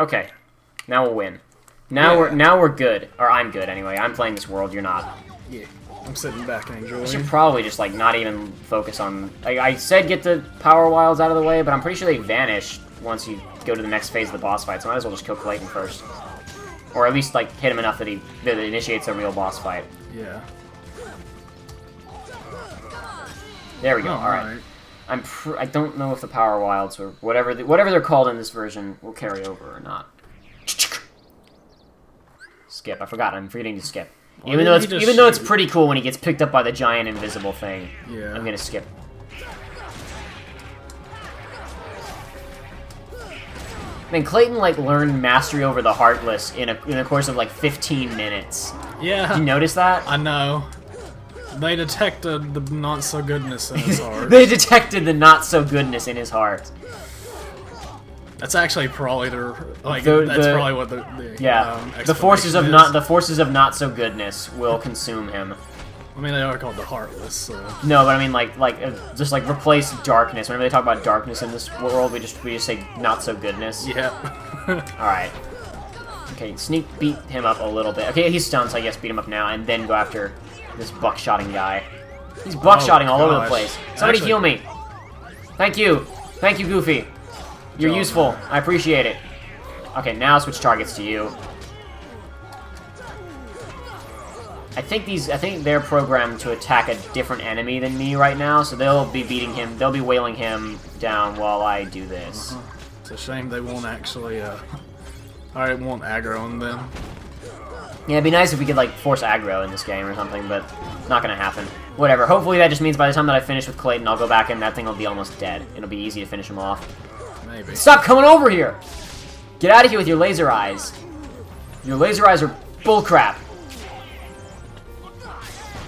Okay. Now we'll win. Now we're good. Or I'm good anyway. I'm playing this world, you're not. Yeah. I'm sitting back and enjoying. I should probably just like not even focus on I said get the power wilds out of the way, but I'm pretty sure they vanish once you go to the next phase of the boss fight, so I might as well just kill Clayton first. Or at least like hit him enough that it initiates a real boss fight. Yeah. There we go. Alright. I don't know if the power wilds or whatever they're called in this version will carry over or not. Skip. I forgot. I'm forgetting to skip. Well, even though it's pretty cool when he gets picked up by the giant invisible thing. Yeah. I'm gonna skip. Man, Clayton like learned mastery over the Heartless in a course of like 15 minutes. Yeah. Did you notice that? I know. They detected the not-so-goodness in his heart. They detected the not-so-goodness in his heart. That's actually probably that's probably what the forces of not-so-goodness will consume him. I mean, they are called the Heartless, so... No, but I mean, just replace darkness. Whenever they talk about darkness in this world, we just say not-so-goodness. Yeah. Alright. Okay, sneak beat him up a little bit. Okay, he's stunned, so I guess beat him up now, and then go after this buckshotting guy. He's buckshotting all over the place. Somebody heal me! Thank you! Thank you, Goofy! You're useful. I appreciate it. Okay, now switch targets to you. I think they're programmed to attack a different enemy than me right now, so they'll be beating him, they'll be wailing him down while I do this. It's a shame they won't actually, I won't aggro on them. Yeah, it'd be nice if we could, like, force aggro in this game or something, but not gonna happen. Whatever, hopefully that just means by the time that I finish with Clayton, I'll go back and that thing will be almost dead. It'll be easy to finish him off. Maybe. Stop coming over here! Get out of here with your laser eyes. Your laser eyes are bullcrap.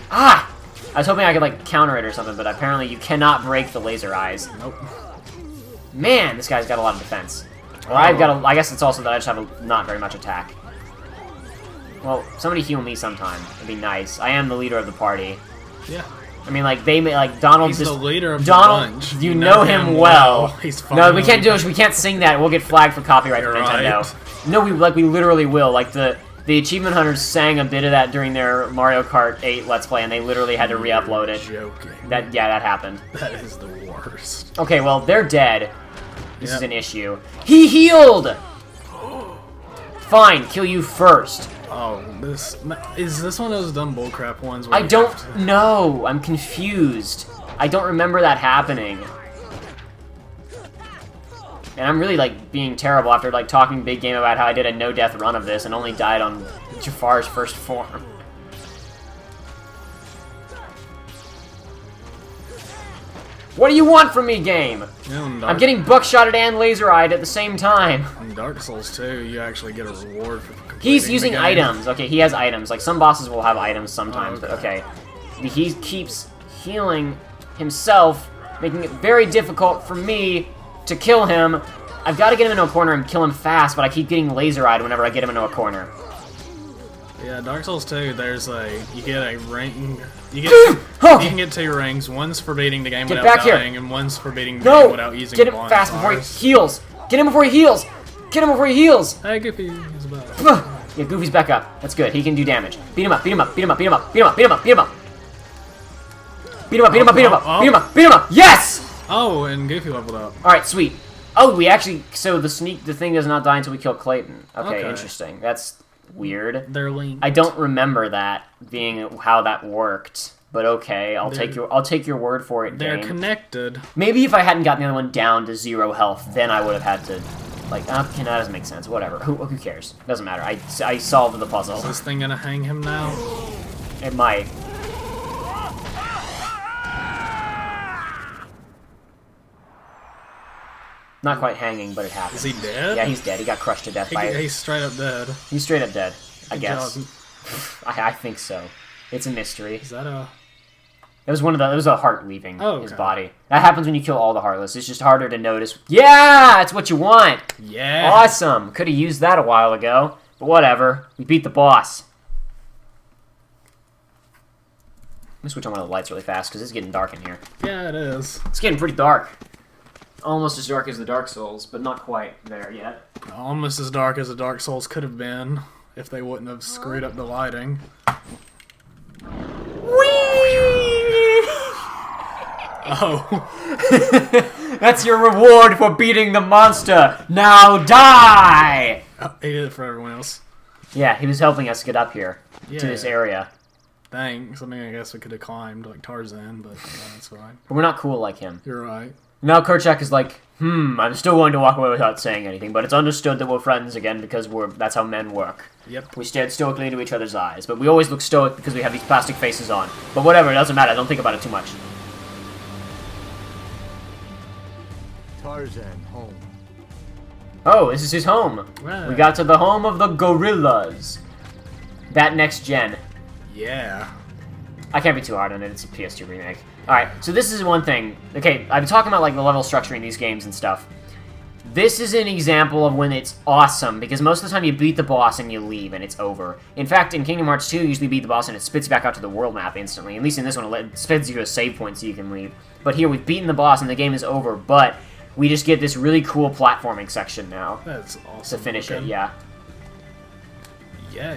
Ah! I was hoping I could, like, counter it or something, but apparently you cannot break the laser eyes. Nope. Man, this guy's got a lot of defense. Or I guess it's also that I just have not very much attack. Well, somebody heal me sometime. It'd be nice. I am the leader of the party. Yeah. I mean, like, Donald He's the leader of Donald, the bunch. you know him well. He's fine. No, we can't do it. We can't sing that. We'll get flagged for copyright from Nintendo. Right. No, we literally will. Like, the Achievement Hunters sang a bit of that during their Mario Kart 8 Let's Play, and they literally had to re-upload it. Joking. That happened. That is the worst. Okay, well, they're dead. This is an issue. He healed! Fine, kill you first. Oh, is this one of those dumb bullcrap ones? I don't know. I'm confused. I don't remember that happening. And I'm really, like, being terrible after, like, talking big game about how I did a no-death run of this and only died on Jafar's first form. What do you want from me, game? I'm getting buckshotted and laser-eyed at the same time. In Dark Souls 2, you actually get a reward for completing He's using the game. items. Okay, he has items. Like, some bosses will have items sometimes, but okay. He keeps healing himself, making it very difficult for me to kill him. I've got to get him into a corner and kill him fast, but I keep getting laser-eyed whenever I get him into a corner. Yeah, Dark Souls 2, you get a ring, you can get 2 rings, one's for beating the game without dying, and one's for beating the game without using get him fast before he heals! Get him before he heals! Get him before he heals! Hey, Goofy, he's about. Yeah, Goofy's back up. That's good, he can do damage. Beat him up, beat him up, beat him up, beat him up, beat him up, beat him up, beat him up! Beat him up, beat him up, beat him up, beat him up, beat him up! Yes! Oh, and Goofy leveled up. Alright, sweet. Oh, we actually, so the thing does not die until we kill Clayton. Okay, interesting. That's weird. They're linked. I don't remember that being how that worked, but okay, I'll take your word for it. They're game. connected. Maybe if I hadn't gotten the other one down to 0 health, then I would have had to, like, okay, that doesn't make sense. Whatever. Who cares? Doesn't matter. I solved the puzzle. Is this thing gonna hang him now? It might. Not quite hanging, but it happened. Is he dead? Yeah, he's dead. He got crushed to death by it. He's straight up dead. He's straight up dead, I guess. Job. I think so. It's a mystery. Is that a... It was a heart leaving his okay. body. That happens when you kill all the Heartless. It's just harder to notice. Yeah! That's what you want! Yeah! Awesome! Could have used that a while ago. But whatever. We beat the boss. Let me switch on one of the lights really fast, because it's getting dark in here. Yeah, it is. It's getting pretty dark. Almost as dark as the Dark Souls, but not quite there yet. almost as dark as the Dark Souls could have been if they wouldn't have screwed up the lighting. Oh. That's your reward for beating the monster. Now die! Oh, he did it for everyone else. Yeah, he was helping us get up here to this area. Thanks. I mean, I guess we could have climbed like Tarzan, but that's fine. But we're not cool like him. You're right. Now Kerchak is like, I'm still going to walk away without saying anything, but it's understood that we're friends again because that's how men work. Yep. We stared stoically into each other's eyes, but we always look stoic because we have these plastic faces on. But whatever, it doesn't matter. Don't think about it too much. Tarzan, home. Oh, this is his home. Right. We got to the home of the gorillas. That next gen. Yeah. I can't be too hard on it. It's a PS2 remake. Alright, so this is one thing. Okay, I've been talking about like the level structure in these games and stuff. This is an example of when it's awesome, because most of the time you beat the boss and you leave and it's over. In fact, in Kingdom Hearts 2, you usually beat the boss and it spits you back out to the world map instantly. At least in this one, it spits you to a save point so you can leave. But here, we've beaten the boss and the game is over, but we just get this really cool platforming section now. That's awesome. To finish it, yeah. Yeah.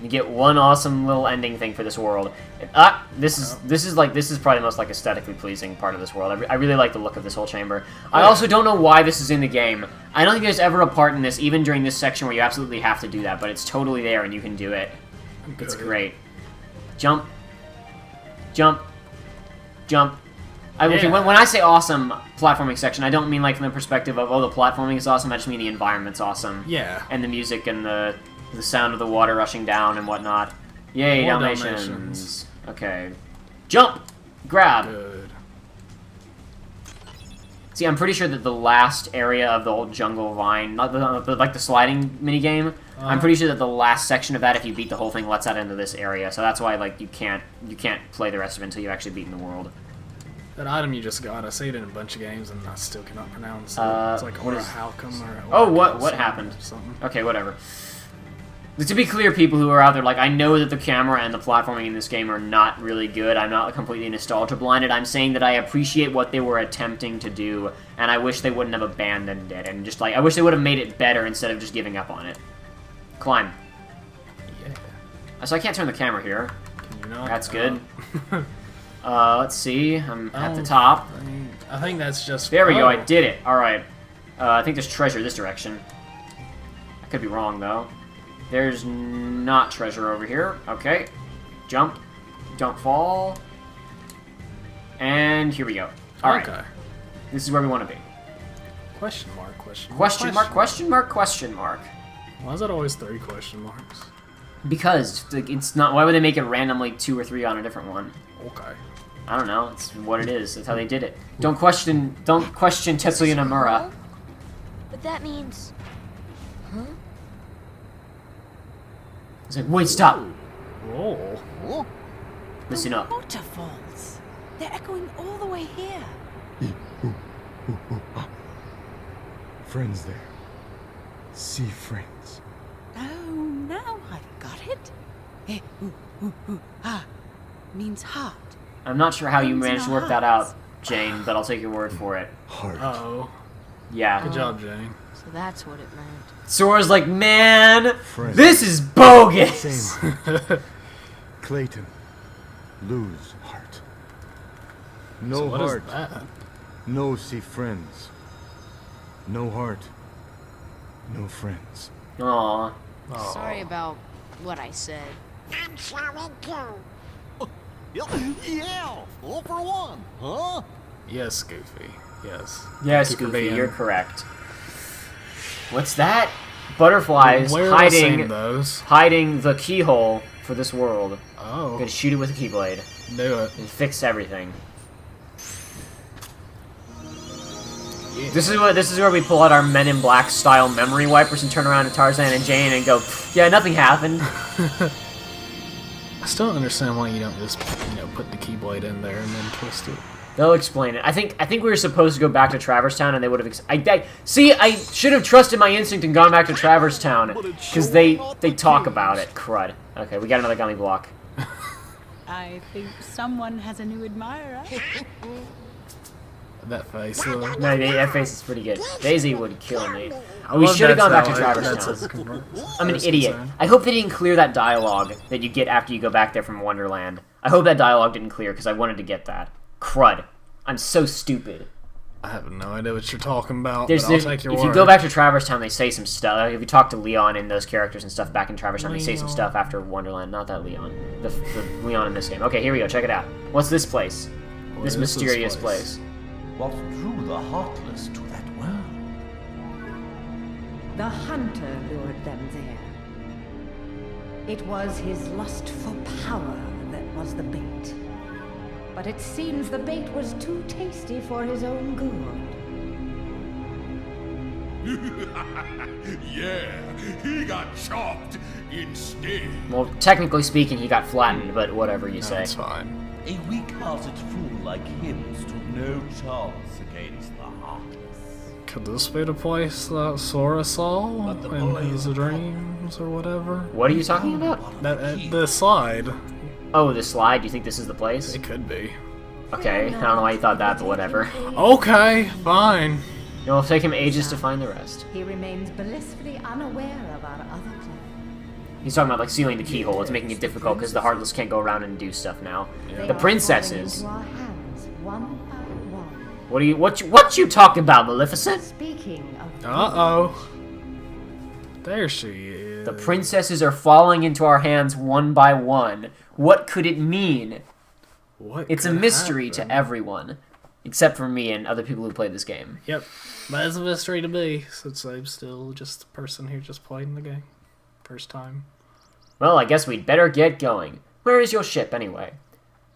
You get one awesome little ending thing for this world. This is probably the most like aesthetically pleasing part of this world. I really like the look of this whole chamber. I also don't know why this is in the game. I don't think there's ever a part in this, even during this section, where you absolutely have to do that, but it's totally there and you can do it. It's great. Jump. Jump. Jump. Okay, when I say awesome platforming section, I don't mean like from the perspective of, oh, the platforming is awesome, I just mean the environment's awesome. Yeah. And the music and the sound of the water rushing down and whatnot. Yay, More Dalmatians. Okay. Jump! Grab! Good. See, I'm pretty sure that the last area of the old jungle vine, not like the sliding minigame, I'm pretty sure that the last section of that, if you beat the whole thing, lets out into this area. So that's why like you can't play the rest of it until you've actually beaten the world. That item you just got, I see it in a bunch of games and I still cannot pronounce it. It's like what Aura is... Halcom or Oh, what happened? Something. Okay, whatever. To be clear, people who are out there, like, I know that the camera and the platforming in this game are not really good. I'm not completely nostalgia blinded. I'm saying that I appreciate what they were attempting to do, and I wish they wouldn't have abandoned it. And just, like, I wish they would have made it better instead of just giving up on it. Climb. Yeah. So I can't turn the camera here. Can you not? That's good. Let's see. I'm at the top. I think that's just... There we go, I did it. Alright. I think there's treasure this direction. I could be wrong, though. There's not treasure over here. Okay. Jump. Don't fall. And here we go. Alright. Okay. This is where we want to be. Question mark, question mark. Question mark, question mark, question mark. Why is it always 3 question marks? Because it's not... Why would they make it randomly 2 or 3 on a different one? Okay. I don't know. It's what it is. That's how they did it. Don't question Tetsuya Nomura. But that means... Huh? It's like, wait, stop! Whoa. Listen up. Waterfalls. They're echoing all the way here. Friends there. Sea friends. Oh, now I've got it. Means heart. I'm not sure how you managed to work that out, Jane, but I'll take your word for it. Heart. Uh-oh. Yeah. Good job, Jane. So that's what it meant. Sora's like, man, Friends. this is bogus! Same. Clayton. Lose heart. No So what heart. is that? No see friends. No heart. No friends. Aww. Oh. Sorry about what I said. I'm sorry too. Yeah, all for one, huh? Yes, Goofy. Yes. Yes, Keep her Goofy, being- you're correct. What's that? Butterflies Where have I seen those? hiding the keyhole for this world. Oh. Gonna shoot it with a keyblade Do it. and fix everything. Yeah. This is where we pull out our Men in Black style memory wipers and turn around to Tarzan and Jane and go, yeah, nothing happened. I still don't understand why you don't just, put the keyblade in there and then twist it. They'll explain it. I think we were supposed to go back to Traverse Town, and they would have. See, I should have trusted my instinct and gone back to Traverse Town because they talk about it. Crud. Okay, we got another gummy block. I think someone has a new admirer. That face. Though. No, that face is pretty good. Daisy would kill me. I We love should have that's gone back to how Traverse that's Town. his convert- I'm an that's idiot. insane. I hope they didn't clear that dialogue that you get after you go back there from Wonderland. I hope that dialogue didn't clear because I wanted to get that. Crud. I'm so stupid. I have no idea what you're talking about, There's, but I'll take your if word. you go back to Traverse Town, they say some stuff. If you talk to Leon and those characters and stuff back in Traverse Town, they say some stuff after Wonderland. Not that Leon. The Leon in this game. Okay, here we go. Check it out. What's this place? What This is mysterious place. What drew the Heartless to that world? The hunter lured them there. It was his lust for power that was the bait. But it seems the bait was too tasty for his own good. Yeah, he got chopped instead. Well, technically speaking, he got flattened, but whatever you say. That's fine. A weak-hearted fool like him stood no chance against the Heartless. Could this be the place that Sora saw But the in boy his who- dreams or whatever? What are you talking about? The slide. Oh, the slide? Do you think this is the place? It could be. Okay, I don't know why you thought that, but whatever. Okay, fine. It will take him ages to find the rest. He remains blissfully unaware of our other plan. He's talking about like sealing the keyhole. It's making it difficult because the Heartless can't go around and do stuff now. They The are princesses. falling into our hands, one by one. What you talking about, Maleficent? Speaking of Uh-oh. There she is. The princesses are falling into our hands one by one. What could it mean? What It's a could mystery happen? to everyone, except for me and other people who played this game. Yep. That is a mystery to me, since I'm still just a person who just played the game. First time. Well, I guess we'd better get going. Where is your ship, anyway?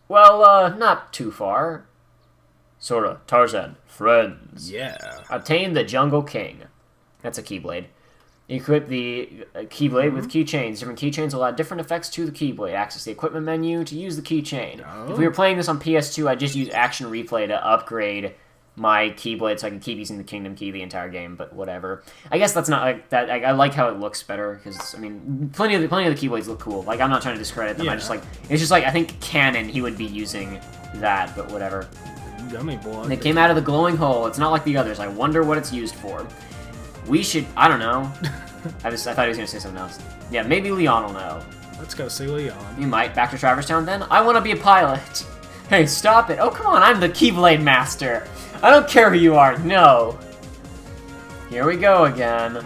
Well, not too far. Sorta. Tarzan. Friends. Yeah. Obtain the Jungle King. That's a Keyblade. Equip the Keyblade with keychains. Different keychains will add different effects to the Keyblade. Access the equipment menu to use the keychain. Oh. If we were playing this on PS2, I'd just use Action Replay to upgrade my Keyblade so I can keep using the Kingdom Key the entire game, but whatever. I guess that's not like that. I like how it looks better, because, I mean, plenty of the Keyblades look cool. Like, I'm not trying to discredit them. Yeah. It's just like, I think canon, he would be using that, but whatever. Gummy block. And it came out of the glowing hole. It's not like the others. I wonder what it's used for. We should... I don't know. I thought he was going to say something else. Yeah, maybe Leon will know. Let's go see Leon. You might. Back to Traverse Town then? I want to be a pilot. Hey, stop it. Oh, come on. I'm the Keyblade Master. I don't care who you are. No. Here we go again.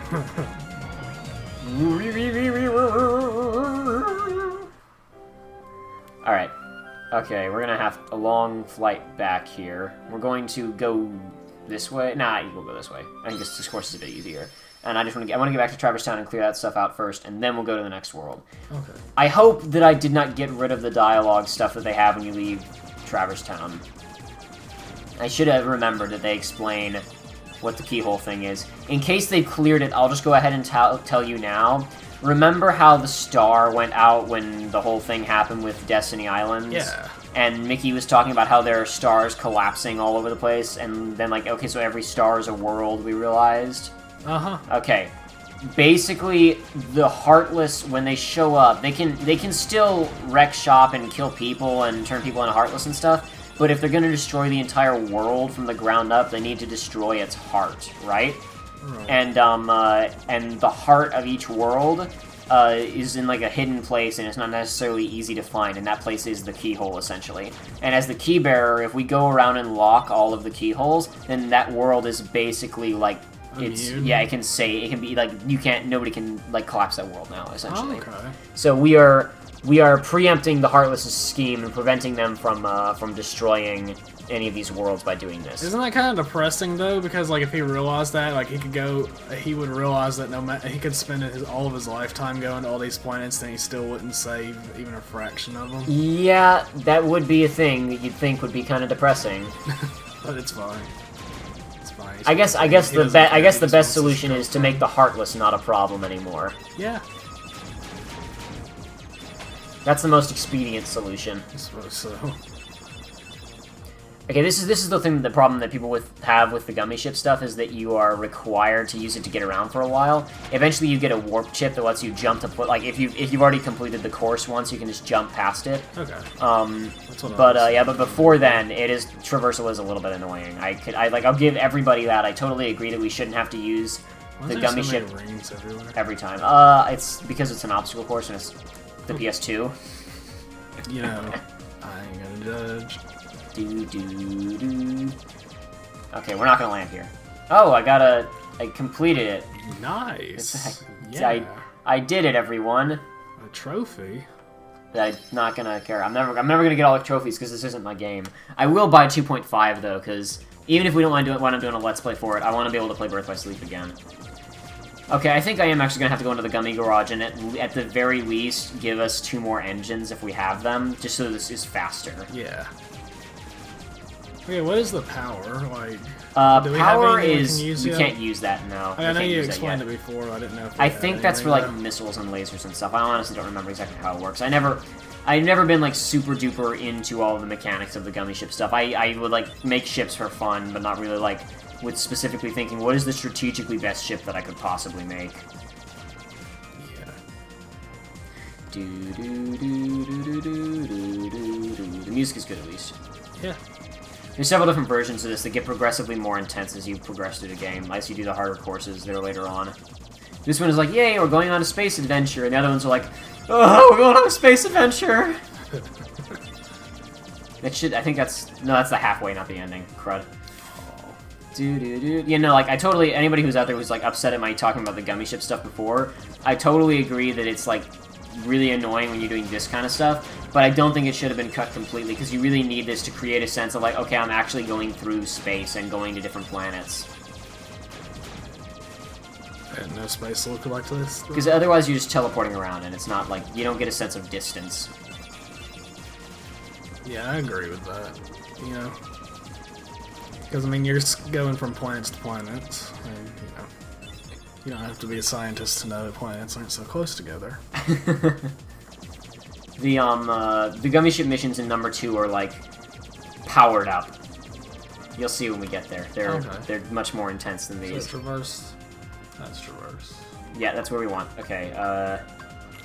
Alright. Okay, we're gonna have a long flight back here. We're going to go this way. Nah, we'll go this way. I think this course is a bit easier. And I want to get back to Traverse Town and clear that stuff out first, and then we'll go to the next world. Okay. I hope that I did not get rid of the dialogue stuff that they have when you leave Traverse Town. I should have remembered that they explain what the keyhole thing is. In case they cleared it, I'll just go ahead and tell you now. Remember how the star went out when the whole thing happened with Destiny Islands? Yeah. And Mickey was talking about how there are stars collapsing all over the place, and then, like, okay, so every star is a world, we realized? Uh-huh. Okay. Basically, the Heartless, when they show up, they can still wreck shop and kill people and turn people into Heartless and stuff, but if they're going to destroy the entire world from the ground up, they need to destroy its heart, right? Right. And the heart of each world is in, like, a hidden place, and it's not necessarily easy to find, and that place is the keyhole, essentially. And as the key bearer, if we go around and lock all of the keyholes, then that world is basically, like, Immune? it can be, like, nobody can, like, collapse that world now, essentially. Oh, okay. So we are preempting the Heartless' scheme and preventing them from destroying any of these worlds by doing this. Isn't that kind of depressing though? Because like if he realized that, like he would realize that no matter he could spend all of his lifetime going to all these planets, and he still wouldn't save even a fraction of them. Yeah, that would be a thing that you'd think would be kind of depressing. But it's fine. It's fine. I guess the best solution is to make the Heartless not a problem anymore. Yeah. That's the most expedient solution. I suppose so. Okay, this is the problem that people have with the gummy ship stuff is that you are required to use it to get around for a while. Eventually, you get a warp chip that lets you jump to like if you've already completed the course once, you can just jump past it. Okay. But before then, traversal is a little bit annoying. I'll give everybody that. I totally agree that we shouldn't have to use the gummy ship every time. It's because it's an obstacle course and it's the PS2. You know, I ain't gonna judge. Okay, we're not gonna land here. Oh, I completed it. Nice. Yeah. I did it, everyone. A trophy. I'm not gonna care. I'm never gonna get all the trophies because this isn't my game. I will buy 2.5 though, because even if we don't want to wind up doing a let's play for it, I want to be able to play Birth by Sleep again. Okay, I think I am actually gonna have to go into the Gummy Garage and at the very least give us 2 more engines if we have them, just so this is faster. Yeah. Okay, what is the power? Like, power is you can't use that now. I know you explained it before. I didn't know. If I think that's for like missiles and lasers and stuff. I honestly don't remember exactly how it works. I've never been like super duper into all of the mechanics of the gummy ship stuff. I would like make ships for fun, but not really like with specifically thinking what is the strategically best ship that I could possibly make. Yeah. The music is good at least. Yeah. There's several different versions of this that get progressively more intense as you progress through the game, as you do the harder courses that are later on. This one is like, yay, we're going on a space adventure, and the other ones are like, oh, we're going on a space adventure! I think that's the halfway, not the ending. Crud. You know, like, anybody who's out there who's, like, upset at my talking about the gummy ship stuff before, I totally agree that it's, like, really annoying when you're doing this kind of stuff, but I don't think it should have been cut completely, because you really need this to create a sense of, like, okay, I'm actually going through space and going to different planets. And no space to look like this? Because otherwise you're just teleporting around, and it's not, like, you don't get a sense of distance. Yeah, I agree with that, you know. Because, I mean, you're just going from planets to planets, and, you know, you don't have to be a scientist to know that planets aren't so close together. The gummy ship missions in number 2 are, like, powered up. You'll see when we get there. They're much more intense than these. So traverse. That's traverse. Yeah, that's where we want. Okay,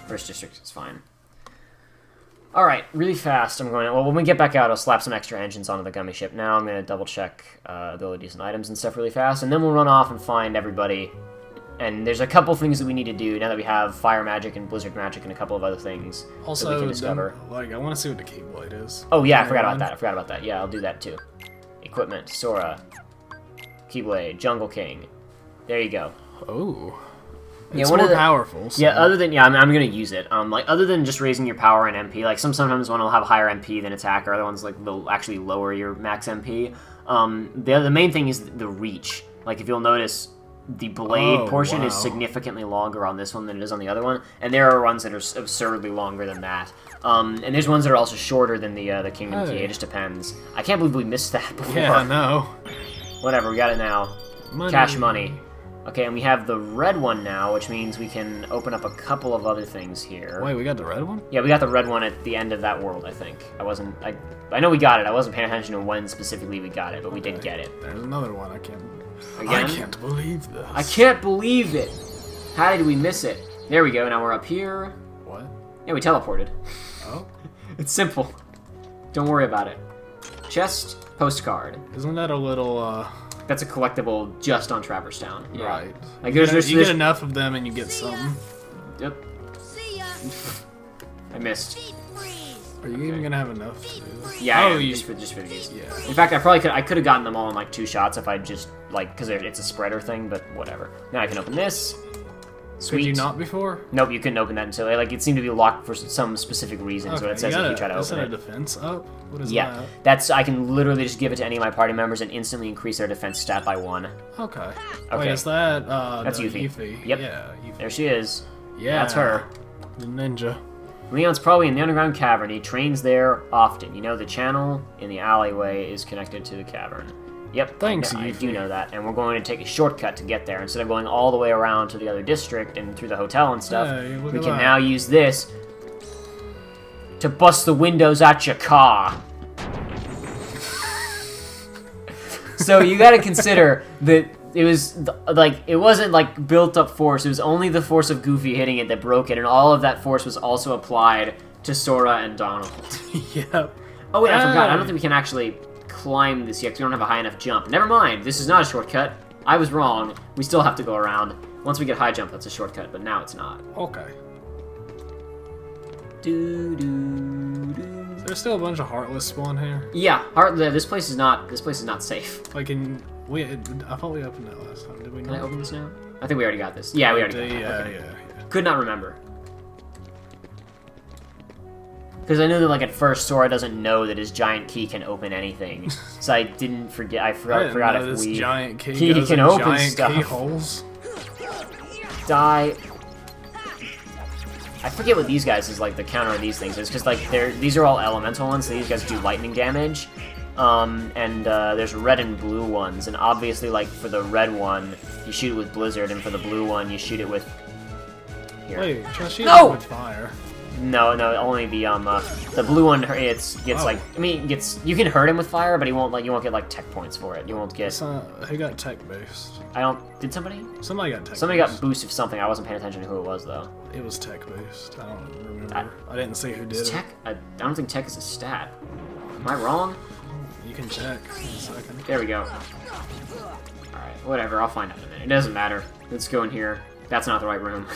first district is fine. Alright, really fast, well, when we get back out, I'll slap some extra engines onto the gummy ship. Now I'm going to double-check abilities and items and stuff really fast, and then we'll run off and find everybody. And there's a couple things that we need to do now that we have fire magic and blizzard magic and a couple of other things that we can discover. Like, I want to see what the Keyblade is. Oh, yeah, I forgot about that. Yeah, I'll do that, too. Equipment, Sora, Keyblade, Jungle King. There you go. Oh. It's more powerful. So. Yeah, I'm gonna use it. Like, other than just raising your power and MP, like, sometimes one will have higher MP than attack, or other ones, like, will actually lower your max MP. The main thing is the reach. Like, if you'll notice, the blade portion is significantly longer on this one than it is on the other one, and there are ones that are absurdly longer than that. And there's ones that are also shorter than the Kingdom Key. It just depends. I can't believe we missed that before. Yeah, I know. Whatever, we got it now. Cash money. Okay, and we have the red one now, which means we can open up a couple of other things here. Wait, we got the red one? Yeah, we got the red one at the end of that world, I think. I know we got it. I wasn't paying attention to when specifically we got it, but we did get it. There's another one. I can't believe this. I can't believe it! How did we miss it? There we go, now we're up here. What? Yeah, we teleported. Oh? It's simple. Don't worry about it. Chest, postcard. Isn't that a little, That's a collectible just on Traverse Town. Yeah. Right. Like, you get enough of them and you get some. Yep. See ya. I missed. Are you even gonna have enough to do this? Yeah, just for these. Yeah. In fact, I could have gotten them all in like 2 shots if I just like because it's a spreader thing, but whatever. Now I can open this. Sweet. Could you not before? Nope, you couldn't open that until it seemed to be locked for some specific reasons. Okay, What it says if you try to open it. Is that a defense up? What is Yeah, that? I can literally just give it to any of my party members and instantly increase their defense stat by 1. Okay. Okay. Wait, is that That's Yuffie. Yep. Yeah, Yuffie. There she is. Yeah. That's her. The ninja. Leon's probably in the underground cavern. He trains there often. You know, the channel in the alleyway is connected to the cavern. Yep, Thanks, I do Yuffie. know that. And we're going to take a shortcut to get there. Instead of going all the way around to the other district and through the hotel and stuff, Hey, look we at can that. now use this to bust the windows out your car. So you got to consider that it was like it wasn't like built up force. It was only the force of Goofy hitting it that broke it, and all of that force was also applied to Sora and Donald. Yep. Oh wait, I forgot. I don't think we can actually climb this yet because we don't have a high enough jump. Never mind. This is not a shortcut. I was wrong. We still have to go around. Once we get high jump, that's a shortcut, but now it's not. Okay. Doo-doo-doo. There's still a bunch of Heartless spawn here. Yeah, this place is not safe. Like I thought we opened that last time. Did we Can I not? open this now? I think we already got this. Yeah, we already got it. Yeah, Okay. yeah. Could not remember. Because I knew that, like, at first, Sora doesn't know that his giant key can open anything. So I didn't forget. I forgot if this we. giant key He goes can in open giant stuff. keyholes. Die. I forget what these guys is like. The counter of these things is because like these are all elemental ones. So these guys do lightning damage. There's red and blue ones, and obviously, like for the red one, you shoot it with Blizzard, and for the blue one, you shoot it with. Here. Wait, try shooting No! with fire. No, only the blue one. Gets like, I mean, you can hurt him with fire, but you won't get like tech points for it. You won't get. Who got tech boost? Did somebody? Somebody got tech. Somebody boost. got boost of something. I wasn't paying attention to who it was though. It was tech boost. I don't remember. I didn't see who did it. Tech? I don't think tech is a stat. Am I wrong? You can check in a second. There we go. Alright, whatever, I'll find out in a minute. It doesn't matter. Let's go in here. That's not the right room.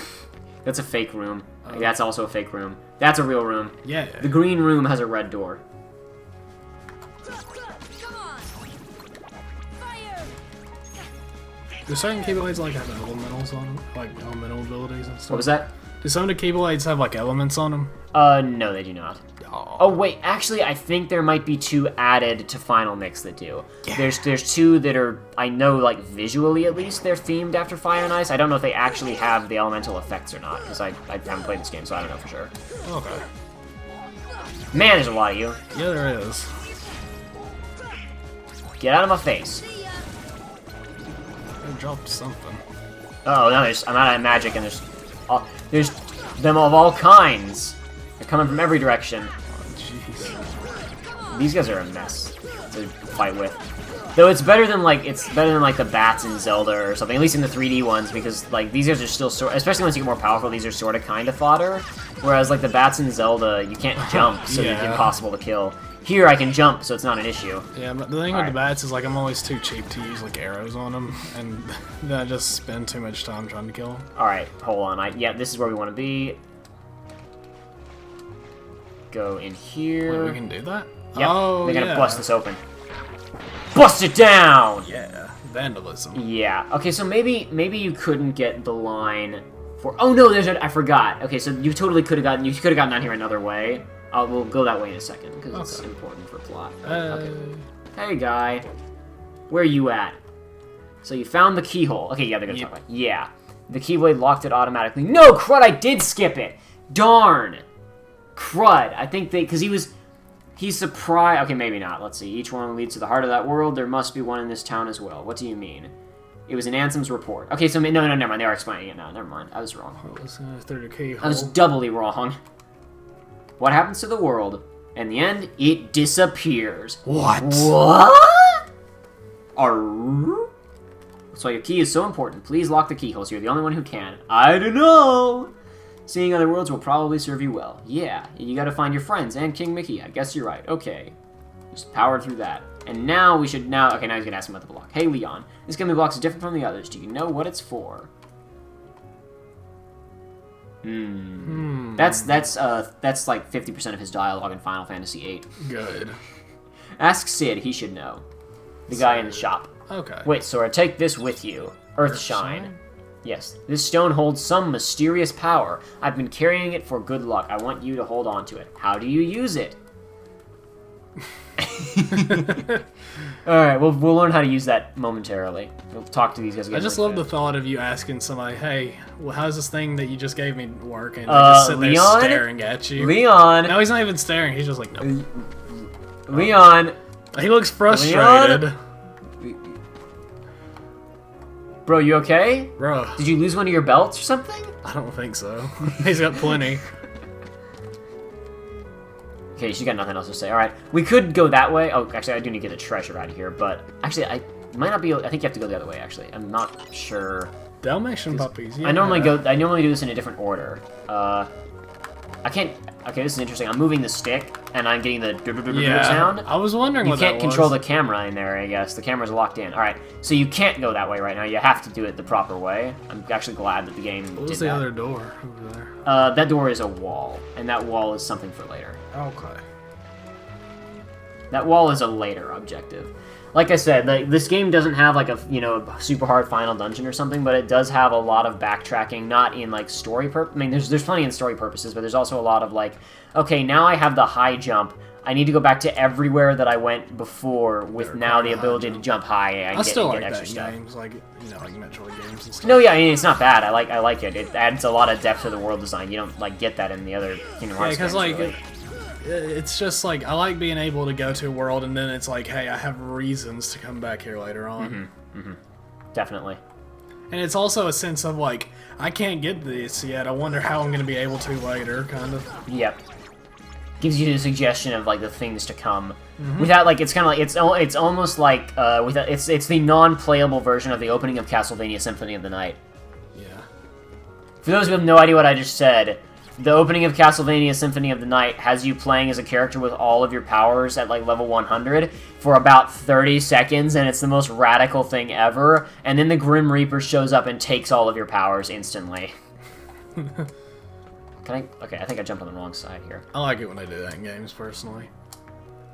That's a fake room. That's also a fake room. That's a real room. Yeah. The green room has a red door. Do certain Keyblades like have elementals on them? Like elemental abilities and stuff? What was that? Do some of the Keyblades have like elements on them? No, they do not. Oh wait, actually, I think there might be 2 added to Final Mix that do. Yeah. There's 2 that are, I know, like visually at least, they're themed after Fire and Ice. I don't know if they actually have the elemental effects or not, because I haven't played this game, so I don't know for sure. Okay. Man, there's a lot of you. Yeah, there is. Get out of my face. I dropped something. Oh, no, I'm out of magic, and there's them of all kinds. They're coming from every direction. Oh, jeez. These guys are a mess to fight with. Though it's better than like the bats in Zelda or something, at least in the 3D ones, because like these guys are still especially once you get more powerful, these are sort of kind of fodder. Whereas like the bats in Zelda, you can't jump, so Yeah. it's impossible to kill. Here I can jump, so it's not an issue. Yeah, but the thing with the bats is like I'm always too cheap to use like arrows on them, and then I just spend too much time trying to kill them. All right, hold on. Yeah, this is where we want to be. Go in here. Wait, we can do that? Yep, Oh, they're gonna yeah. bust this open. Bust it down! Yeah, vandalism. Yeah. Okay, so maybe you couldn't get the line for. Oh no, I forgot. Okay, so you totally could have gotten down here another way. We'll go that way in a second because it's important for plot. Okay. Hey guy, where you at? So you found the keyhole. Okay, yeah, they're gonna talk about. Yeah, the keyblade locked it automatically. No, crud! I did skip it. Darn. Crud. I think because he's surprised. Okay, maybe not. Let's see. Each one leads to the heart of that world. There must be one in this town as well. What do you mean? It was in Ansem's report. Okay, so no, never mind. They are explaining it now. Never mind. I was wrong. Through the keyhole. I was doubly wrong. What happens to the world? In the end, it disappears. What? What? So your key is so important. Please lock the keyhole. So you're the only one who can. I don't know. Seeing other worlds will probably serve you well. Yeah, you gotta find your friends and King Mickey. I guess you're right. Okay. Just powered through that. And now we should okay, now he's gonna ask him about the block. Hey, Leon. This Gummy block is different from the others. Do you know what it's for? That's like 50% of his dialogue in Final Fantasy VIII. Good. Ask Cid, he should know. The guy in the shop. Okay. Wait, Sora, take this with you. Earthshine. Yes, this stone holds some mysterious power. I've been carrying it for good luck. I want you to hold on to it. How do you use it? Alright, we'll learn how to use that momentarily. We'll talk to these guys again. I just love the thought of you asking somebody, hey, well, how's this thing that you just gave me work? And they just sit there Leon? staring at you. Leon! No, he's not even staring. He's just like, no. Leon! He looks frustrated. Leon? Bro, you okay? Bro. Did you lose one of your belts or something? I don't think so. He's got plenty. Okay, she's got nothing else to say. Alright, we could go that way. Oh, actually, I do need to get the treasure out of here, but... Actually, You might not be. I think you have to go the other way. Actually, I'm not sure. Dalmatian puppies. Yeah. I normally do this in a different order. I can't. Okay, this is interesting. I'm moving the stick, and I'm getting the sound. I was wondering you what that was. can't control the camera in there, I guess. The camera's locked in. All right, so you can't go that way right now. You have to do it the proper way. I'm actually glad that the game did that. What was the other door over there? That door is a wall, and that wall is something for later. Okay. That wall is a later objective. Like I said, this game doesn't have like a super hard final dungeon or something, but it does have a lot of backtracking, not in like story I mean, there's plenty in story purposes, but there's also a lot of like, okay, now I have the high jump. I need to go back to everywhere that I went before with now the ability to jump high. I still like extra that stuff. games, like like Metroid games and stuff. No, yeah, I mean it's not bad. I like it. It adds a lot of depth to the world design. You don't like get that in the other Kingdom Hearts games. like. Really. It's just like, I like being able to go to a world and then it's like, hey, I have reasons to come back here later on. Definitely. And it's also a sense of like, I can't get this yet, I wonder how I'm going to be able to later, kind of. Yep. Gives you the suggestion of like the things to come. Without like, it's kind of like, it's almost like, it's the non-playable version of the opening of Castlevania Symphony of the Night. Yeah. For those who have no idea what I just said, the opening of Castlevania Symphony of the Night has you playing as a character with all of your powers at like level 100 for about 30 seconds, and it's the most radical thing ever. And then the Grim Reaper shows up and takes all of your powers instantly. Okay, I think I jumped on the wrong side here. I like it when they do that in games, personally.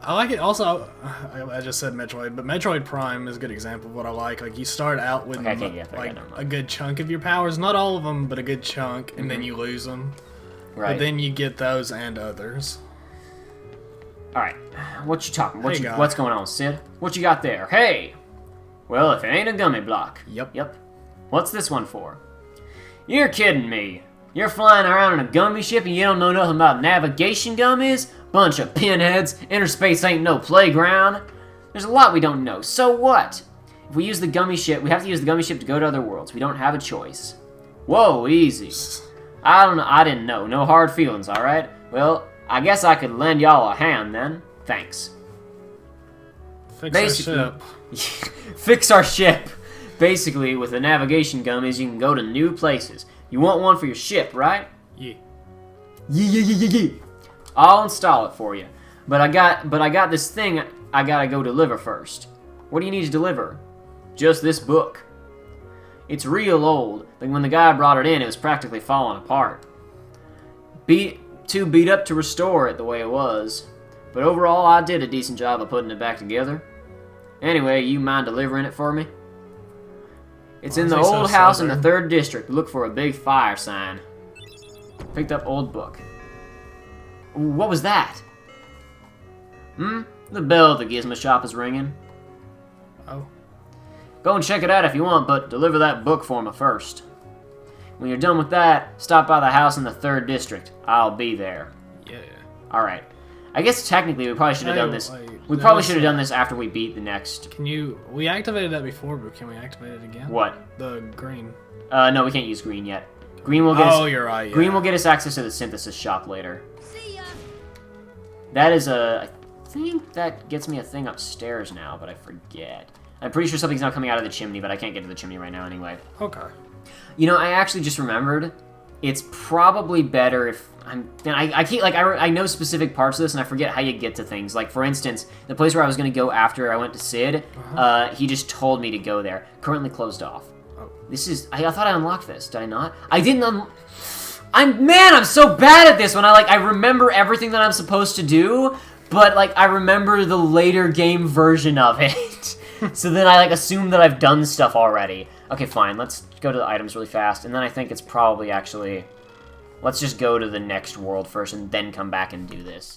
I like it also, I just said Metroid, but Metroid Prime is a good example of what I like. Like, you start out with a good chunk of your powers, not all of them, but a good chunk, and then you lose them. Right. But then you get those and others. Alright, what you talking? What's going on, Cid? What you got there? Hey! Well, if it ain't a gummy block. Yep. What's this one for? You're kidding me. You're flying around in a gummy ship and you don't know nothing about navigation gummies? Bunch of pinheads. Inner space ain't no playground. There's a lot we don't know. So what? If we use the gummy ship, we have to use the gummy ship to go to other worlds. We don't have a choice. Whoa, easy. I don't know. I didn't know. No hard feelings, alright? Well, I guess I could lend y'all a hand then. Thanks. Fix our ship. Fix our ship. Basically, with the navigation gummies, you can go to new places. You want one for your ship, right? Yeah. Yeah. I'll install it for you. But I got this thing I gotta go deliver first. What do you need to deliver? Just this book. It's real old. Like when the guy brought it in, it was practically falling apart. Too beat up to restore it the way it was. But overall, I did a decent job of putting it back together. Anyway, you mind delivering it for me? It's in the old house in the 3rd district. Look for a big fire sign. Picked up old book. Ooh, what was that? The bell at the gizmo shop is ringing. Oh. Go and check it out if you want, but deliver that book for me first. When you're done with that, stop by the house in the 3rd district. I'll be there. Yeah. Alright. I guess technically we probably should have done this. We probably should have done this after we beat the next. We activated that before, but can we activate it again? What? The green. No, we can't use green yet. Green will get us, you're right. Yeah. Green will get us access to the synthesis shop later. See ya. That is I think that gets me a thing upstairs now, but I forget. I'm pretty sure something's not coming out of the chimney, but I can't get to the chimney right now anyway. Okay. You know, I actually just remembered. It's probably better if I know specific parts of this and I forget how you get to things. Like, for instance, the place where I was going to go after I went to Cid, he just told me to go there. Currently closed off. Oh. This is... I thought I unlocked this. Did I not? I didn't I'm so bad at this when I remember everything that I'm supposed to do, but, I remember the later game version of it. So then I, assume that I've done stuff already. Okay, fine. Let's go to the items really fast, and then I think it's probably actually... Let's just go to the next world first and then come back and do this.